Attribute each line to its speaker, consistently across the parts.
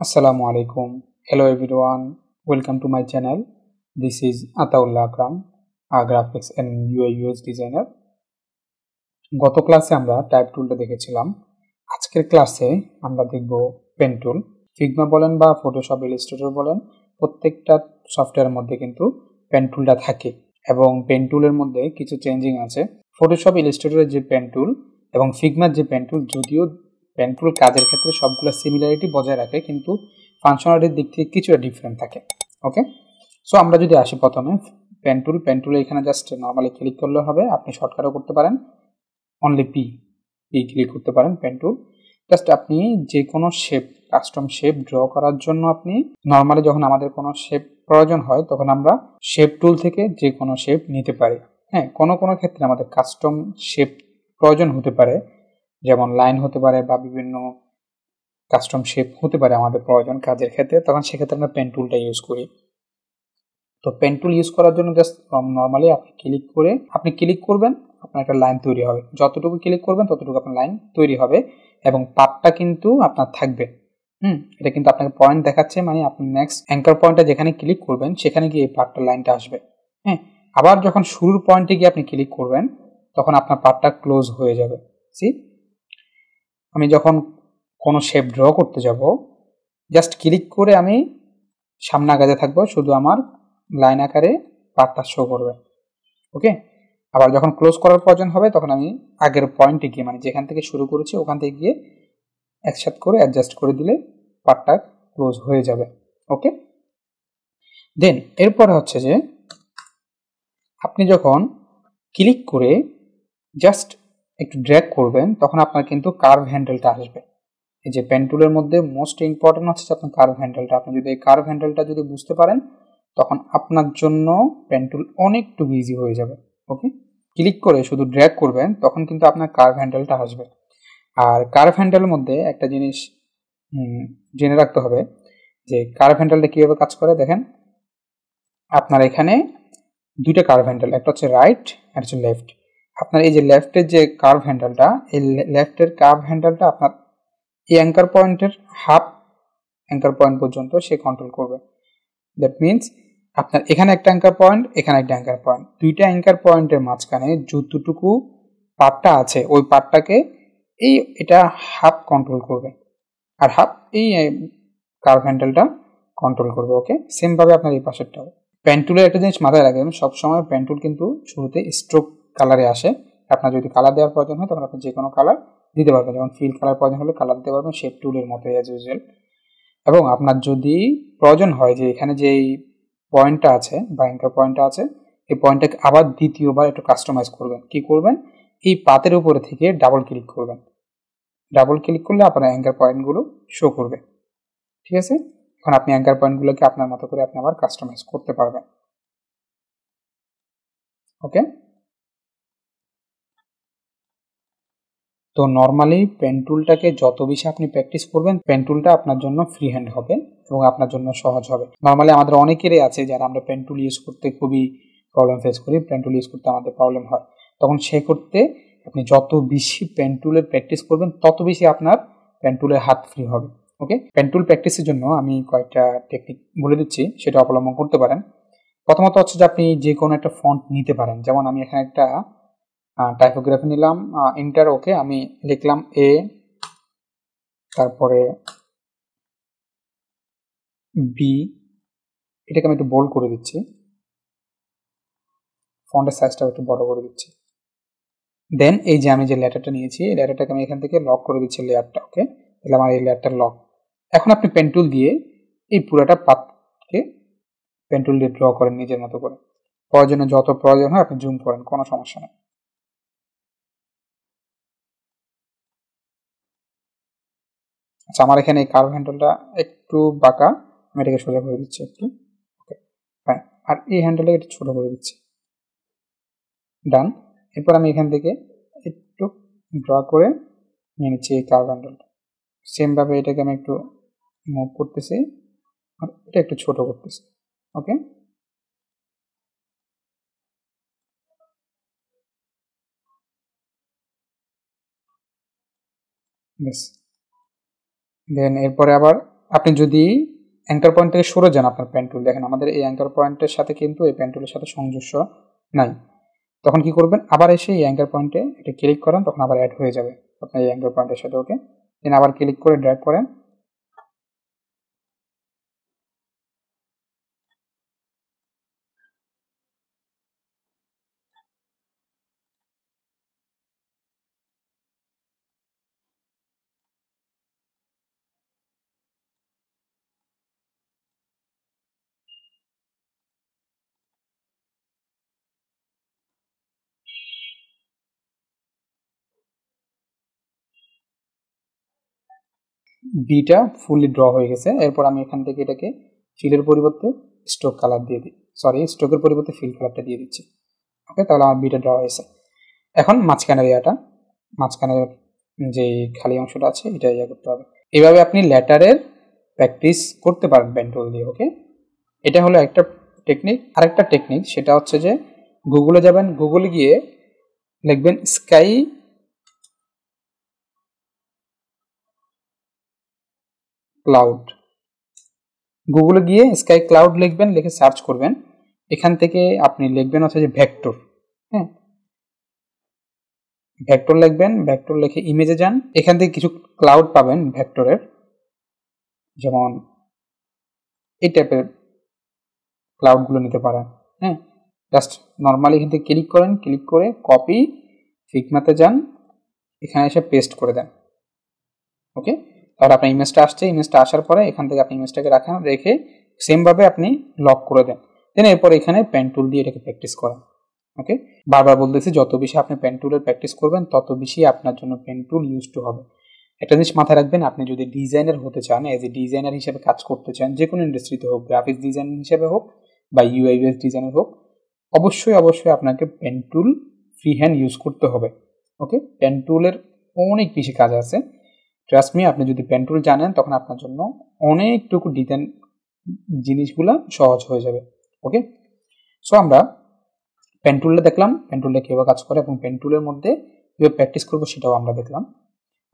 Speaker 1: Assalamu alaikum. Hello everyone. Welcome to my channel. This is Ataullah Akram, a graphics and UI UX designer. গত ক্লাসে আমরা type টুলটা দেখেছিলাম। আজকের ক্লাসে আমরা দেখব পেন টুল। ফিগমা বলেন বা ফটোশপ ইলাস্ট্রেটর বলেন, প্রত্যেকটা সফটওয়্যারের মধ্যে কিন্তু পেন টুলটা থাকে এবং পেন টুলের মধ্যে কিছু চেঞ্জিং আছে। ফটোশপ ইলাস্ট্রেটরের যে পেন টুল এবং ফিগমার যে পেন টুল, যদিও পেন টুল কাজের ক্ষেত্রে সবগুলো সিমিলারিটি বজায় রাখে, কিন্তু ফাংশনালিটির দিক থেকে কিছুটা ডিফারেন্ট থাকে। ওকে, সো আমরা যদি আসি প্রথমে পেন টুলে এখানে জাস্ট নর্মালি ক্লিক করলে হবে। আপনি শর্টকাটও করতে পারেন, অনলি পি ক্লিক করতে পারেন পেন টুল। জাস্ট আপনি যে কোনো শেপ, কাস্টম শেপ ড্র করার জন্য আপনি নর্মালি যখন আমাদের কোনো শেপ প্রয়োজন হয় তখন আমরা শেপ টুল থেকে যে কোনো শেপ নিতে পারি। হ্যাঁ, কোনো কোনো ক্ষেত্রে আমাদের কাস্টম শেপ প্রয়োজন হতে পারে, যেমন লাইন হতে পারে বা বিভিন্ন কাস্টম শেপ হতে পারে আমাদের প্রয়োজন কাজের ক্ষেত্রে, তখন সেক্ষেত্রে আমরা পেন টুলটা ইউজ করি। তো পেন টুল ইউজ করার জন্য জাস্ট নর্মালি আপনি ক্লিক করবেন, আপনার একটা লাইন তৈরি হবে। যতটুকু ক্লিক করবেন ততটুকু আপনার লাইন তৈরি হবে এবং পাথটা কিন্তু আপনার থাকবে। এটা কিন্তু আপনাকে পয়েন্ট দেখাচ্ছে, মানে আপনি নেক্সট অ্যাঙ্কার পয়েন্টটা যেখানে ক্লিক করবেন সেখানে গিয়ে এই পাথটা লাইনটা আসবে। হ্যাঁ, আবার যখন শুরুর পয়েন্টে গিয়ে আপনি ক্লিক করবেন তখন আপনার পাথটা ক্লোজ হয়ে যাবে। আমি যখন কোনো শেপ ড্র করতে যাব, জাস্ট ক্লিক করে আমি সামনে আগাতে থাকবো, শুধু আমার লাইন আকারে পাথটা শো করবে। ওকে, আবার যখন ক্লোজ করার প্রয়োজন হবে তখন আমি আগের পয়েন্টে গিয়ে, মানে যেখান থেকে শুরু করেছি ওখান থেকে গিয়ে একসাথে করে অ্যাডজাস্ট করে দিলে পার্টটা ক্লোজ হয়ে যাবে। ওকে, দেন এরপরে হচ্ছে যে আপনি যখন ক্লিক করে জাস্ট একটু ড্র্যাগ করবেন তখন আপনার কিন্তু কার্ভ হ্যান্ডেলটা আসবে। এই যে পেন টুলের মধ্যে মোস্ট ইম্পর্টেন্ট হচ্ছে আপনার কার্ভ হ্যান্ডেলটা। আপনি যদি এই কার্ভ হ্যান্ডেলটা যদি বুঝতে পারেন তখন আপনার জন্য পেন টুল অনেকটু ইজি হয়ে যাবে। ওকে, ক্লিক করে শুধু ড্র্যাগ করবেন তখন কিন্তু আপনার কার্ভ হ্যান্ডেলটা আসবে। আর কার্ভ হ্যান্ডেলের মধ্যে একটা জিনিস জেনে রাখতে হবে যে কার্ভ হ্যান্ডেলটা কীভাবে কাজ করে। দেখেন, আপনার এখানে দুইটা কার্ভ হ্যান্ডেল, একটা হচ্ছে রাইট আর হচ্ছে লেফট। আপনার এই যে লেফটের যে কার্ভ হ্যান্ডেলটা, এই লেফটের কার্ভ হ্যান্ডেলটা আপনার এই অ্যাঙ্কার পয়েন্টের হাফ অ্যাঙ্কার পয়েন্ট পর্যন্ত সে কন্ট্রোল করবে। দ্যাট মিনস আপনার এখানে একটা অ্যাঙ্কার পয়েন্ট, এখানে একটা অ্যাঙ্কার পয়েন্ট, দুইটা অ্যাঙ্কার পয়েন্টের মাঝখানে যতটুকু পার্টটা আছে ওই পার্টটাকে এটা হাফ কন্ট্রোল করবে আর হাফ এই কার্ভ হ্যান্ডেলটা কন্ট্রোল করবে। ওকে, সেমভাবে আপনার এই পাশেরটাও। পেন টুলের একটা জিনিস মাথায় রাখবেন, সবসময় পেন টুল কিন্তু শুরুতে স্ট্রোক কালারে আসে। আপনার যদি কালার দেওয়ার প্রয়োজন হয় তখন আপনি যে কোনো কালার দিতে পারবেন, যেমন ফিল কালার প্রয়োজন হলে কালার দিতে পারবেন শেপ টুলের মতো অ্যাজ ইউজুয়াল। এবং আপনার যদি প্রয়োজন হয় যে এখানে যে পয়েন্টটা আছে বা অ্যাঙ্কার পয়েন্টটা আছে, এই পয়েন্টটাকে আবার দ্বিতীয়বার একটু কাস্টমাইজ করবেন। কি করবেন, এই পাতের উপরে থেকে ডাবল ক্লিক করবেন। ডাবল ক্লিক করলে আপনার অ্যাঙ্কার পয়েন্টগুলো শো করবে। ঠিক আছে, এখন আপনি অ্যাঙ্কার পয়েন্টগুলোকে আপনার মতো করে আপনি আবার কাস্টমাইজ করতে পারবেন। ওকে, তো নর্মালি পেন টুলটাকে যত বেশি আপনি প্র্যাকটিস করবেন পেন টুলটা আপনার জন্য ফ্রি হ্যান্ড হবে এবং আপনার জন্য সহজ হবে। নর্মালি আমাদের অনেকেরই আছে যারা আমরা পেন টুল ইউজ করতে খুবই প্রবলেম ফেস করি, পেন টুল ইউজ করতে আমাদের প্রবলেম হয়, তখন সে করতে আপনি যত বেশি পেন টুলের প্র্যাকটিস করবেন তত বেশি আপনার পেন টুলের হাত ফ্রি হবে। ওকে, পেন টুল প্র্যাকটিসের জন্য আমি কয়েকটা টেকনিক বলে দিচ্ছি, সেটা অবলম্বন করতে পারেন। প্রথমত হচ্ছে যে আপনি যে কোনো একটা ফন্ট নিতে পারেন, যেমন আমি এখানে একটা টাইপোগ্রাফি নিলাম, ইন্টার। ওকে, আমি লিখলাম এ, তারপরে বি, এটাকে আমি একটু বোল্ড করে দিচ্ছি, ফন্টের সাইজটা একটু বড় করে দিচ্ছি। দেন এই যে আমি যে লেটারটা নিয়েছি এই লেটারটাকে আমি এখান থেকে লক করে দিচ্ছি লেয়ারটা। ওকে, তাহলে আমার এই লেয়ারটা লক। এখন আপনি পেন টুল দিয়ে এই পুরোটা পাতকে পেন টুল দিয়ে ড্র করেন নিজের মতো করে। প্রয়োজনে যত প্রয়োজন হয় আপনি জুম করেন, কোনো সমস্যা নেই। আচ্ছা, আমার এখানে এই কার্ভ হ্যান্ডেলটা একটু বাঁকা, আমি এটাকে সোজা করে দিচ্ছি একটু। ওকে, ফাইন। আর এই হ্যান্ডেলটাকে একটু ছোট করে দিচ্ছি। ডান। এরপর আমি এখান থেকে একটু ড্র করে নিয়ে নিচ্ছি এই কার্ভ হ্যান্ডেলটা। সেমভাবে এটাকে আমি একটু মুভ করতেছি আর এটা একটু ছোট করতেছি। ওকে, বেশ। দেন এরপরে আবার আপনি যদি অ্যাঙ্কার পয়েন্ট থেকে সরে যান আপনার পেন টুল, দেখেন আমাদের এই অ্যাঙ্কার পয়েন্টের সাথে কিন্তু এই পেন টুলের সাথে সংযোগ নাই, তখন কি করবেন, আবার এসে এই অ্যাঙ্কার পয়েন্টে এটা ক্লিক করেন, তখন আবার অ্যাড হয়ে যাবে আপনার এই অ্যাঙ্কার পয়েন্টের সাথে। ওকে, দেন আবার ক্লিক করে ড্র্যাগ করেন, বিটা ফুললি ড্র হয়ে গেছে। এরপর আমি এখান থেকে এটাকে ফিলের পরিবর্তে স্ট্রোক কালার দিয়ে দিই, সরি স্ট্রোকের পরিবর্তে ফিল কালারটা দিয়ে দিচ্ছি। ওকে, তাহলে আমার বিটা ড্র হয়েছে। এখন মাঝখানের এরিয়াটা, মাঝখানের যে খালি অংশটা আছে এটা ইয়ে করতে হবে। এভাবে আপনি লেটারের প্র্যাকটিস করতে পারেন পেন টুল দিয়ে। ওকে, এটা হলো একটা টেকনিক। আরেকটা টেকনিক সেটা হচ্ছে যে গুগলে যাবেন, গুগলে গিয়ে লিখবেন স্কাই ক্লাউড, গুগলে গিয়ে স্কাই ক্লাউড লিখবেন, লিখে সার্চ করবেন, এখান থেকে আপনি লিখবেন হচ্ছে যে ভেক্টর। হ্যাঁ, ভেক্টর লিখবেন, ভেক্টর লিখে ইমেজে যান, এখান থেকে কিছু ক্লাউড পাবেন ভেক্টরের, যেমন এই টাইপের ক্লাউডগুলো নিতে পারেন। হ্যাঁ, জাস্ট নর্মালি এখান থেকে ক্লিক করেন, ক্লিক করে কপি, ফিগমাতে যান, এখানে এসে পেস্ট করে দেন। ওকে, তাহলে আপনার ইমেজটা আসছে, ইমেজটা আসার পরে এখান থেকে আপনি ইমেজটাকে রাখেন, রেখে সেমভাবে আপনি লক করে দেন। দেন এরপর এখানে পেন টুল দিয়ে এটাকে প্র্যাকটিস করেন। ওকে, বারবার বলতেছি যত বেশি আপনি পেন টুলের প্র্যাকটিস করবেন তত বেশি আপনার জন্য পেন টুল ইউজ টু হবে। একটা জিনিস মাথায় রাখবেন, আপনি যদি ডিজাইনার হতে চান, এজ এ ডিজাইনার হিসেবে কাজ করতে চান, যে কোনো ইন্ডাস্ট্রিতে হোক, গ্রাফিক্স ডিজাইনার হিসেবে হোক বা ইউআই/ইউএক্স ডিজাইনার হোক, অবশ্যই অবশ্যই আপনাকে pen tool free hand use করতে হবে। ওকে, পেন টুলের অনেক বেশি কাজ আছে, ট্রাস্ট মি। আপনি যদি পেন টুল জানেন তখন আপনার জন্য অনেকটুকু ডিজাইন জিনিসগুলো সহজ হয়ে যাবে। ওকে, সো আমরা পেন টুলটা দেখলাম, পেন টুলটা কীভাবে কাজ করে এবং পেন টুলের মধ্যে কীভাবে প্র্যাকটিস করবো সেটাও আমরা দেখলাম।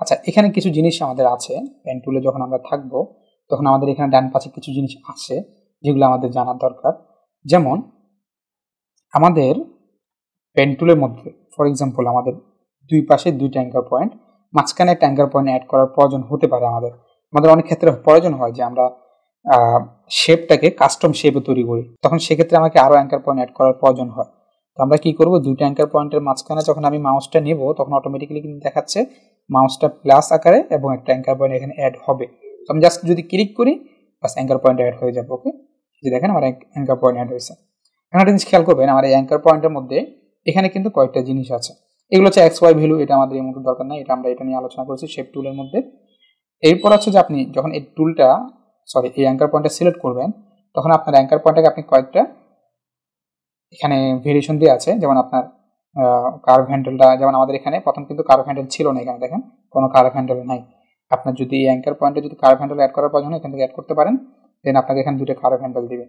Speaker 1: আচ্ছা, এখানে কিছু জিনিস আমাদের আছে, পেন টুলে যখন আমরা থাকবো তখন আমাদের এখানে ডান পাশে কিছু জিনিস আছে যেগুলো আমাদের জানার দরকার। যেমন আমাদের পেন টুলের মধ্যে ফর এক্সাম্পল আমাদের দুই পাশে দুইটা অ্যাঙ্কার পয়েন্ট, মাঝখানে একটা অ্যাঙ্কার পয়েন্ট অ্যাড করার প্রয়োজন হতে পারে। আমাদের অনেক ক্ষেত্রে প্রয়োজন হয় যে আমরা শেপটাকে কাস্টম শেপে তৈরি করি, তখন সেক্ষেত্রে আমাকে আরও অ্যাঙ্কার পয়েন্ট অ্যাড করার প্রয়োজন হয়। তো আমরা কি করব, দুইটা অ্যাঙ্কার পয়েন্টের মাঝখানে যখন আমি মাউসটা নেব তখন অটোমেটিক্যালি কিন্তু দেখাচ্ছে মাউসটা প্লাস আকারে এবং একটা অ্যাঙ্কার পয়েন্ট এখানে অ্যাড হবে। তো আমি জাস্ট যদি ক্লিক করি বাস অ্যাঙ্কার পয়েন্ট অ্যাড হয়ে যাবে। ওকে, যে দেখেন আমার অ্যাঙ্কার পয়েন্ট অ্যাড হয়েছে। এখন একটা জিনিস খেয়াল করবেন, আমার এই অ্যাঙ্কার পয়েন্টের মধ্যে এখানে কিন্তু কয়েকটা জিনিস আছে। এগুলো হচ্ছে এক্স ওয়াই ভ্যালু, এটা আমাদের এই মুহূর্তে দরকার নাই, এটা নিয়ে আলোচনা করেছি শেপ টুলের মধ্যে। এরপর হচ্ছে যে আপনি যখন এই টুলটা এই অ্যাঙ্কার পয়েন্টটা সিলেক্ট করবেন তখন আপনার অ্যাঙ্কার পয়েন্টটাকে আপনি কয়েকটা এখানে ভেরিয়েশন দিয়ে আছে, যেমন আপনার কার্ভ হ্যান্ডেলটা, যেমন আমাদের এখানে প্রথম কিন্তু কার্ভ হ্যান্ডেল ছিল না, এখানে দেখেন কোনো কার্ভ হ্যান্ডেল নাই। আপনার যদি এই অ্যাঙ্কার পয়েন্টে যদি কার্ভ হ্যান্ডেল অ্যাড করার প্রয়োজন হয় এখান থেকে অ্যাড করতে পারেন, দেন আপনাকে এখানে দুটো কার্ভ হ্যান্ডেল দিবে।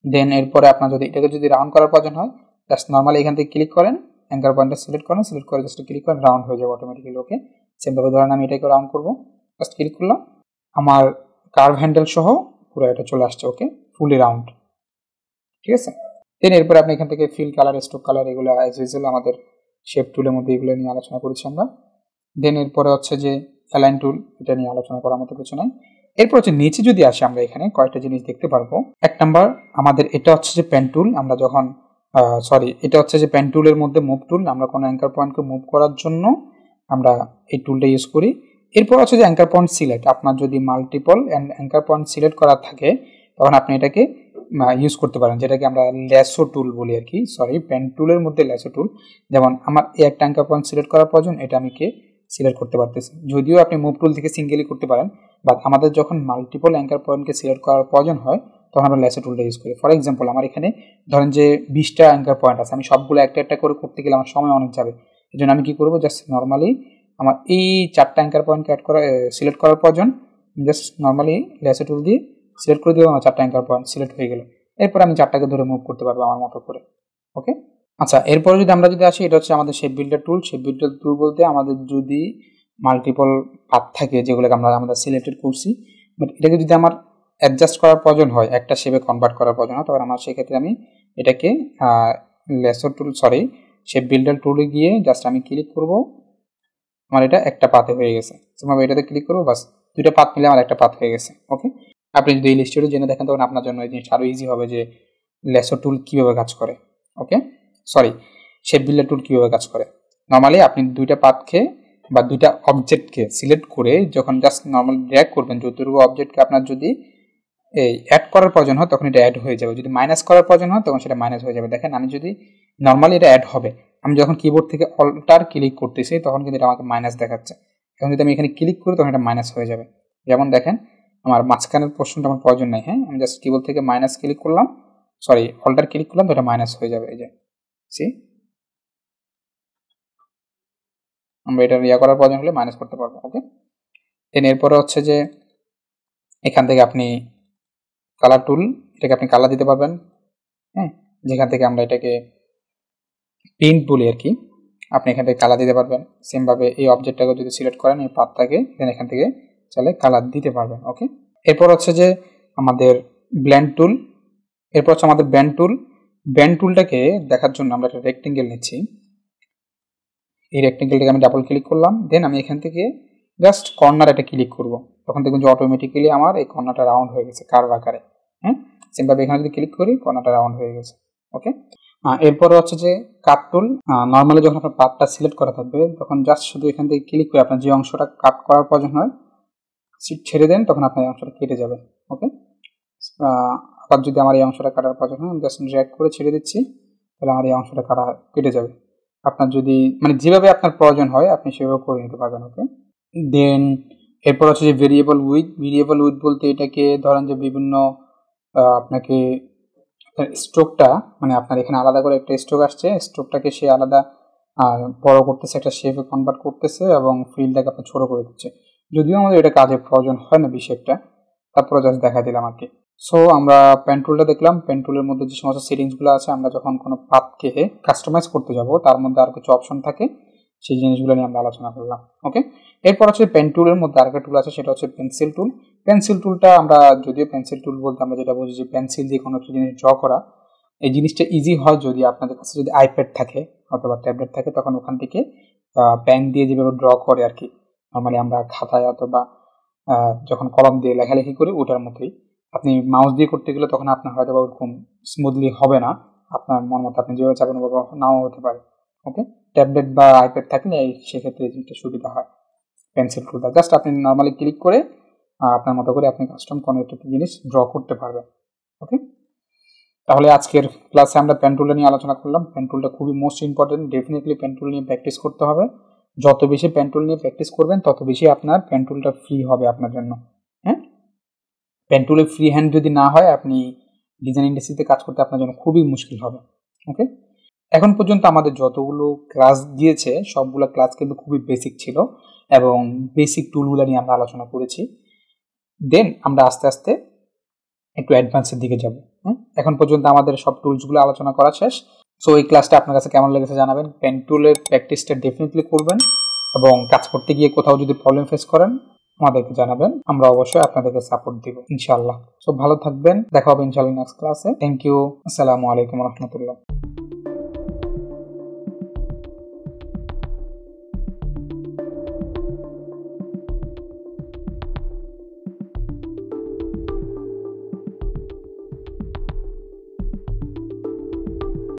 Speaker 1: দেন এরপরে আপনার যদি এটাকে যদি রাউন্ড করার প্রয়োজন হয় জাস্ট নর্মালি এখান থেকে ক্লিক করেন, অ্যাঙ্কার পয়েন্টটা সিলেক্ট করেন, সিলেক্ট করে জাস্ট ক্লিক করেন, রাউন্ড হয়ে যাবে অটোমেটিক্যালি। ওকে, সেমভাবে ধরেন আমি এটাকে রাউন্ড করবো, জাস্ট ক্লিক করলাম, আমার কার্ভ হ্যান্ডেল সহ পুরো এটা চলে আসছে। ওকে, ফুলি রাউন্ড, ঠিক আছে। দেন এরপরে আপনি এখান থেকে ফিল কালার, স্ট্রোক কালার, এগুলো অ্যাজ ইউজুয়াল আমাদের শেপ টুলের মধ্যে এগুলো নিয়ে আলোচনা করেছি আমরা। দেন এরপরে হচ্ছে যে অ্যালাইন টুল, এটা নিয়ে আলোচনা করার মতো কিছু নাই। এরপর হচ্ছে নিচে যদি আসি আমরা এখানে কয়েকটা জিনিস দেখতে পারবো। এক নাম্বার আমাদের এটা হচ্ছে যে পেন টুল, আমরা যখন এটা হচ্ছে যে পেন টুলের মধ্যে মুভ টুল, আমরা কোনো অ্যাঙ্কার পয়েন্টকে মুভ করার জন্য আমরা এই টুলটা ইউজ করি। এরপর হচ্ছে যে অ্যাঙ্কার পয়েন্ট সিলেক্ট, আপনার যদি মাল্টিপল অ্যাঙ্কার পয়েন্ট সিলেক্ট করা থাকে তখন আপনি এটাকে ইউজ করতে পারেন, যেটাকে আমরা ল্যাসো টুল বলি আর কি, পেন টুলের মধ্যে ল্যাসো টুল। যেমন আমার এই একটা অ্যাঙ্কার পয়েন্ট সিলেক্ট করার প্রয়োজন, এটা আমি সিলেক্ট করতে পারতেছি, যদিও আপনি মুভ টুল থেকে সিঙ্গেলি করতে পারেন, বাট আমাদের যখন মাল্টিপল অ্যাঙ্কার পয়েন্টকে সিলেক্ট করার প্রয়োজন হয় তখন আমরা ল্যাসো টুলটা ইউজ করি। ফর এক্সাম্পল আমার এখানে ধরেন যে 20টা অ্যাঙ্কার পয়েন্ট আছে, আমি সবগুলো একটা একটা করে করতে গেলে আমার সময় অনেক যাবে। এই জন্য আমি কি করবো, জাস্ট নর্মালি আমার এই 4টা অ্যাঙ্কার পয়েন্টকে সিলেক্ট করার প্রয়োজন, জাস্ট নর্মালি ল্যাসো টুল দিয়ে সিলেক্ট করে দেবো, আমার 4টা অ্যাঙ্কার পয়েন্ট সিলেক্ট হয়ে গেল। এরপর আমি 4টাকে ধরে মুভ করতে পারবো আমার মতো করে। ওকে, আচ্ছা, এরপরে যদি আমরা আসি, এটা হচ্ছে আমাদের শেপ বিল্ডার টুল। শেপ বিল্ডার টুল বলতে আমাদের যদি মাল্টিপল পাথ থাকে যেগুলোকে আমরা সিলেক্টেড করছি, বাট এটাকে যদি আমার অ্যাডজাস্ট করার প্রয়োজন হয়, একটা শেপে কনভার্ট করার প্রয়োজন হয়, তখন আমার সেক্ষেত্রে আমি এটাকে শেপ বিল্ডার টুলে গিয়ে জাস্ট আমি ক্লিক করব, আমার এটা একটা পাতে হয়ে গেছে। সেভাবে এটাতে ক্লিক করবো, বাস দুইটা পাত মিলে আমার একটা পাত হয়ে গেছে। ওকে, আপনি যদি ইলাস্ট্রেটর জেনে দেখেন তখন আপনার জন্য এই জিনিসটা আরও ইজি হবে যে লেসো টুল কীভাবে কাজ করে। ওকে, শেপ বিল্ডার টুল কীভাবে কাজ করে। নর্মালি আপনি দুইটা পাতকে বা দুইটা অবজেক্টকে সিলেক্ট করে যখন জাস্ট নর্মালি ড্র্যাগ করবেন, যতটুকু অবজেক্টকে আপনার যদি এই অ্যাড করার প্রয়োজন হয় তখন এটা অ্যাড হয়ে যাবে, যদি মাইনাস করার প্রয়োজন হয় তখন সেটা মাইনাস হয়ে যাবে। দেখেন আমি যদি নর্মালি এটা অ্যাড হবে, আমি যখন কিবোর্ড থেকে অল্টার ক্লিক করতেছি তখন কিন্তু এটা আমাকে মাইনাস দেখাচ্ছে। এখন যদি আমি এখানে ক্লিক করি তখন এটা মাইনাস হয়ে যাবে। যেমন দেখেন আমার মাঝখানের পোর্শনটা আমার প্রয়োজন নেই, হ্যাঁ, আমি জাস্ট কিবোর্ড থেকে মাইনাস ক্লিক করলাম, অল্টার ক্লিক করলাম, তো এটা মাইনাস হয়ে যাবে। এই যে আমরা এটা করার প্রয়োজন হলে মাইনাস করতে পারবো। ওকে, দেন এরপরে হচ্ছে যে এখান থেকে আপনি কালার টুল, এটাকে আপনি কালার দিতে পারবেন, হ্যাঁ, যেখান থেকে আমরা এটাকে পেইন্ট বলি আর কি, আপনি এখান থেকে কালার দিতে পারবেন। সেমভাবে এই অবজেক্টটাকে যদি সিলেক্ট করেন এই পাতটাকে, দেন এখান থেকে চাইলে কালার দিতে পারবেন। ওকে, এরপর হচ্ছে যে আমাদের ব্লেন্ড টুল, এরপর হচ্ছে আমাদের ব্যান্ড টুল। ব্যান্ড টুলটাকে দেখার জন্য আমরা একটা রেক্টেঙ্গেল নিচ্ছি, এই রেক্টেঙ্গেলটাকে আমি ডাবল ক্লিক করলাম, দেন আমি এখান থেকে জাস্ট কর্নার একটা ক্লিক করব, তখন দেখুন যে অটোমেটিক্যালি আমার এই কর্নারটা রাউন্ড হয়ে গেছে কার্ভ আকারে। হ্যাঁ, সিম্পলি এখানে যদি ক্লিক করি কর্নারটা রাউন্ড হয়ে গেছে। ওকে, এরপরে হচ্ছে যে কাট টুল। নর্মালি যখন আপনার পার্টটা সিলেক্ট করা থাকবে তখন জাস্ট শুধু এখান থেকে ক্লিক করে আপনার যে অংশটা কাট করার প্রয়োজন হয় ছেড়ে দেন, তখন আপনার এই অংশটা কেটে যাবে। ওকে, আবার যদি আমার এই অংশটা কাটার প্রয়োজন হয় আমি জাস্ট ড্র্যাগ করে ছেড়ে দিচ্ছি, তাহলে আমার এই অংশটা কেটে যাবে। আপনার যদি মানে যেভাবে আপনার প্রয়োজন হয় আপনি সেভাবে করে নিতে পারবেন। ওকে, দেন এরপর হচ্ছে যে ভেরিয়েবল উইথ বলতে এটাকে ধরেন যে বিভিন্ন আপনাকে স্ট্রোকটা মানে আপনার এখানে আলাদা করে একটা স্ট্রোক আসছে, স্ট্রোকটাকে সে আলাদা বড় করতেছে, একটা শেপে কনভার্ট করতেছে এবং ফিল্ডটাকে আপনার ছোট করে দিচ্ছে। যদিও আমাদের এটা কাজে প্রয়োজন হয় না শেপটা, তারপরে জাস্ট দেখা দিলাম আর কি। সো আমরা পেন টুলটা দেখলাম, পেন টুলের মধ্যে যে সমস্ত সেটিংসগুলো আছে, আমরা যখন কোনো পাথকে কাস্টমাইজ করতে যাব তার মধ্যে আর কিছু অপশন থাকে, সেই জিনিসগুলো নিয়ে আমরা আলোচনা করলাম। ওকে, এরপর হচ্ছে পেন টুলের মধ্যে আরেকটা টুল আছে, সেটা হচ্ছে পেন্সিল টুল। পেন্সিল টুলটা আমরা যদিও পেন্সিল টুল বলতে আমরা যেটা বুঝি যে পেন্সিল দিয়ে কোনো একটা জিনিস ড্র করা, এই জিনিসটা ইজি হয় যদি আপনাদের কাছে যদি আইপ্যাড থাকে অথবা ট্যাবলেট থাকে, তখন ওখান থেকে পেন দিয়ে যেভাবে ড্র করে আর কি, নর্মালি আমরা খাতায় অথবা যখন কলম দিয়ে লেখালেখি করি ওটার মতোই। আপনি মাউস দিয়ে করতে গেলে তখন আপনার হয়তো বা ওরকম স্মুথলি হবে না, আপনার মন মতো আপনি যেভাবে চাবেন ওভাবে নাও হতে পারে। ওকে, ট্যাবলেট বা আইপ্যাড থাকলে সেক্ষেত্রে এই জিনিসটা সুবিধা হয়। পেন্সিল টুলটা জাস্ট আপনি নর্মালি ক্লিক করে আপনার মতো করে আপনি কাস্টম কোনো একটা জিনিস ড্র করতে পারবেন। ওকে, তাহলে আজকের ক্লাসে আমরা পেন টুলটা নিয়ে আলোচনা করলাম। পেন টুলটা খুবই most important, definitely pen tool নিয়ে প্র্যাকটিস করতে হবে। যত বেশি পেন টুল নিয়ে প্র্যাকটিস করবেন তত বেশি আপনার পেন টুলটা ফ্রি হবে আপনার জন্য। হ্যাঁ, পেন টুলে ফ্রি হ্যান্ড যদি না হয় আপনি ডিজাইন ইন্ডাস্ট্রিতে কাজ করতে আপনার জন্য খুবই মুশকিল হবে। ওকে, এখন পর্যন্ত আমাদের যতগুলো ক্লাস দিয়েছে সবগুলো ক্লাস কিন্তু খুবই বেসিক ছিল এবং বেসিক টুলগুলো নিয়ে আমরা আলোচনা করেছি। দেন আমরা আস্তে আস্তে একটু অ্যাডভান্সের দিকে যাব। এখন পর্যন্ত আমাদের সব টুলসগুলো আলোচনা করা শেষ। সো এই ক্লাসটা আপনার কাছে কেমন লেগেছে জানাবেন। পেন টুলের প্র্যাকটিসটা ডেফিনেটলি করবেন এবং কাজ করতে গিয়ে কোথাও যদি প্রবলেম ফেস করেন আমাদেরকে জানাবেন, আমরা অবশ্যই আপনাদেরকে সাপোর্ট দিব ইনশাআল্লাহ। সো ভালো থাকবেন, দেখা হবে ইনশাআল্লাহ নেক্সট ক্লাসে। থ্যাংক ইউ, আসসালামু আলাইকুম রহমতুল্লাহ।